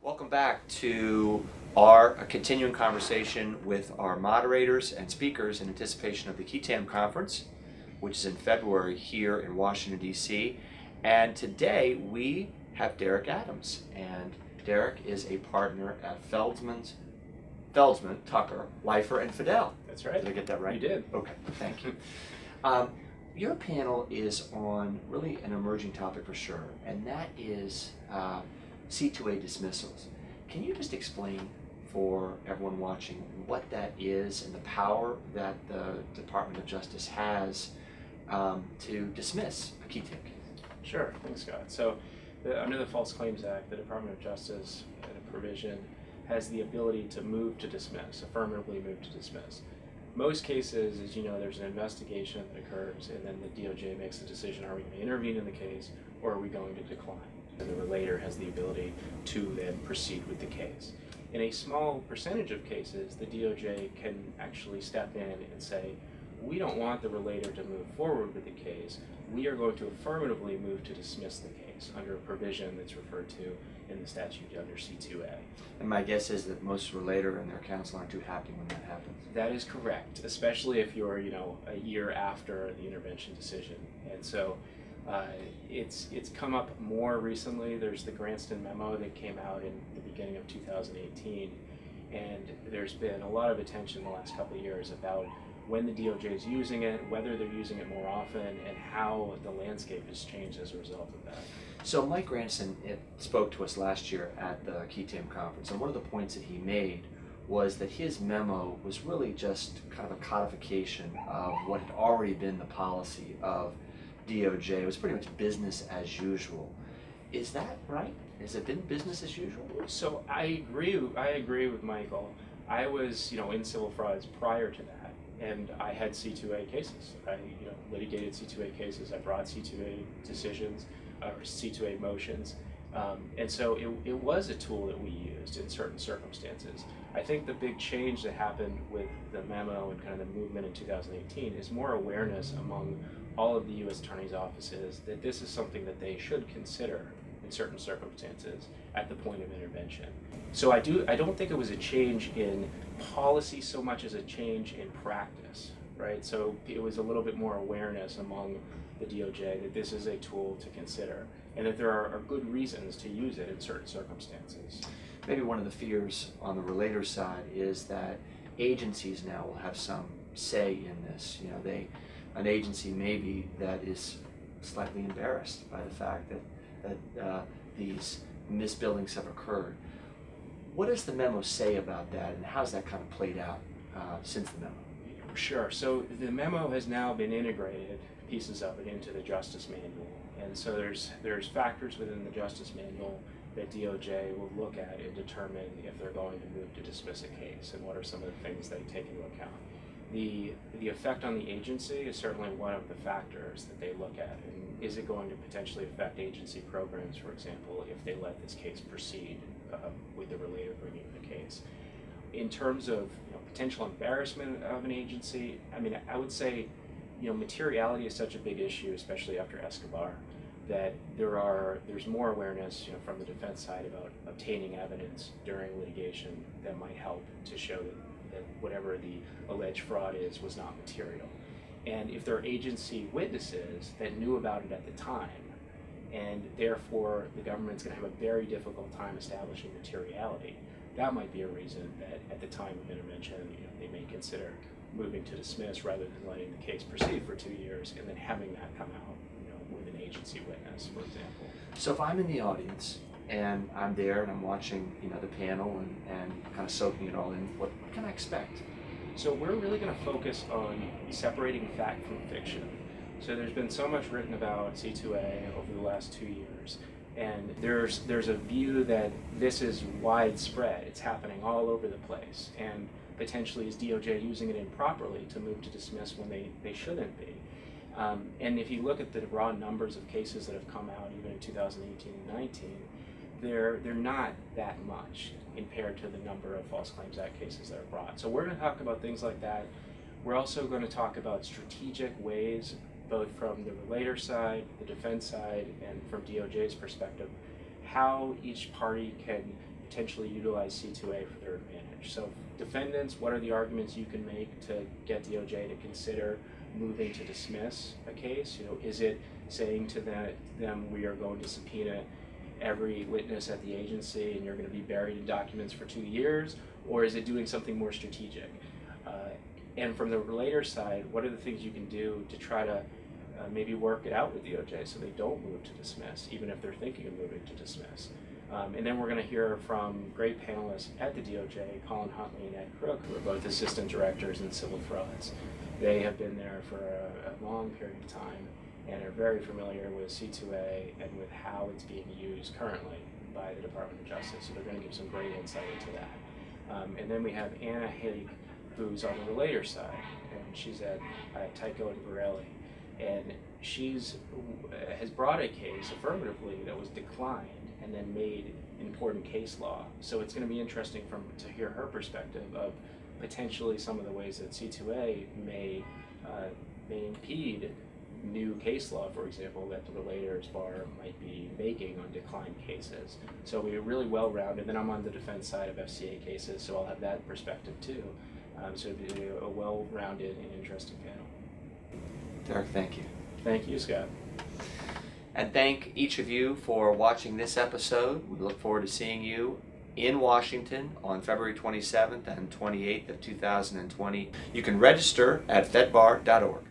Welcome back to our continuing conversation with our moderators and speakers in anticipation of the Qui Tam conference, which is in February here in Washington, D.C. And today we have Derek Adams. And Derek is a partner at Feldesman, Tucker, Leifer, and Fidell. That's right. Did I get that right? You did. Okay, thank you. Your panel is on really an emerging topic for sure, and that is C2A dismissals. Can you just explain for everyone watching what that is and the power that the Department of Justice has to dismiss a Qui Tam case? Sure, thanks, Scott. So, under the False Claims Act, the Department of Justice, in a provision, has the ability to move to dismiss, affirmatively move to dismiss. Most cases, as you know, there's an investigation that occurs, and then the DOJ makes the decision: are we going to intervene in the case, or are we going to decline? And the relator has the ability to then proceed with the case. In a small percentage of cases, the DOJ can actually step in and say, we don't want the relator to move forward with the case. We are going to affirmatively move to dismiss the case under a provision that's referred to in the statute under C2A. And my guess is that most relator and their counsel aren't too happy when that happens. That is correct, especially if you're, a year after the intervention decision. And so it's come up more recently. There's the Granston memo that came out in the beginning of 2018, and there's been a lot of attention the last couple of years about when the DOJ is using it, whether they're using it more often, and how the landscape has changed as a result of that. So Mike Granston spoke to us last year at the Qui Tam conference, and one of the points that he made was that his memo was really just kind of a codification of what had already been the policy of DOJ. It was pretty much business as usual. Is that right? Has it been business as usual? So I agree with Michael. I was, in civil frauds prior to that, and I had C2A cases. I, litigated C2A cases. I brought C2A decisions or C2A motions, and so it was a tool that we used in certain circumstances. I think the big change that happened with the memo and kind of the movement in 2018 is more awareness among all of the U.S. attorneys' offices that this is something that they should consider in certain circumstances at the point of intervention. So I don't think it was a change in policy so much as a change in practice, right? So it was a little bit more awareness among the DOJ that this is a tool to consider, and that there are good reasons to use it in certain circumstances. Maybe one of the fears on the relator side is that agencies now will have some say in this. An agency maybe that is slightly embarrassed by the fact that these misbillings have occurred. What does the memo say about that, and how's that kind of played out since the memo? Sure. So the memo has now been integrated, pieces of it, into the Justice Manual, and so there's factors within the Justice Manual that DOJ will look at and determine if they're going to move to dismiss a case, and what are some of the things they take into account. The effect on the agency is certainly one of the factors that they look at, and is it going to potentially affect agency programs, for example, if they let this case proceed with the relator bringing the case. In terms of potential embarrassment of an agency, I would say materiality is such a big issue, especially after Escobar, that there's more awareness from the defense side about obtaining evidence during litigation that might help to show that whatever the alleged fraud was not material. And if there are agency witnesses that knew about it at the time, and therefore the government's going to have a very difficult time establishing materiality, that might be a reason that at the time of intervention, they may consider moving to dismiss rather than letting the case proceed for 2 years and then having that come out, with an agency witness, for example. So if I'm in the audience and I'm there and I'm watching, the panel and kind of soaking it all in, what can I expect? So we're really going to focus on separating fact from fiction. So there's been so much written about C2A over the last 2 years, and there's a view that this is widespread. It's happening all over the place, and potentially is DOJ using it improperly to move to dismiss when they shouldn't be. And if you look at the raw numbers of cases that have come out even in 2018 and 19, they're not that much compared to the number of False Claims Act cases that are brought. So we're going to talk about things like that. We're also going to talk about strategic ways, both from the relator side, the defense side, and from DOJ's perspective, how each party can potentially utilize C2A for their advantage. So defendants, what are the arguments you can make to get DOJ to consider moving to dismiss a case? Is it saying to them, we are going to subpoena every witness at the agency and you're going to be buried in documents for 2 years? Or is it doing something more strategic? And from the relator side, what are the things you can do to try to maybe work it out with DOJ so they don't move to dismiss, even if they're thinking of moving to dismiss? And then we're going to hear from great panelists at the DOJ, Colin Huntley and Ed Crook, who are both assistant directors in civil frauds. They have been there for a long period of time and are very familiar with C2A and with how it's being used currently by the Department of Justice. So they're going to give some great insight into that. And then we have Anna Haig, who's on the relator side, and she's at Tyco and Borelli. And she's has brought a case affirmatively that was declined and then made important case law. So it's going to be interesting to hear her perspective of potentially some of the ways that C2A may impede new case law, for example, that the relators bar might be making on declined cases. So we're really well-rounded. Then I'm on the defense side of FCA cases, so I'll have that perspective too. So it'll be a well-rounded and interesting panel. Derek, thank you. Thank you, Scott. And thank each of you for watching this episode. We look forward to seeing you in Washington on February 27th and 28th of 2020. You can register at fedbar.org.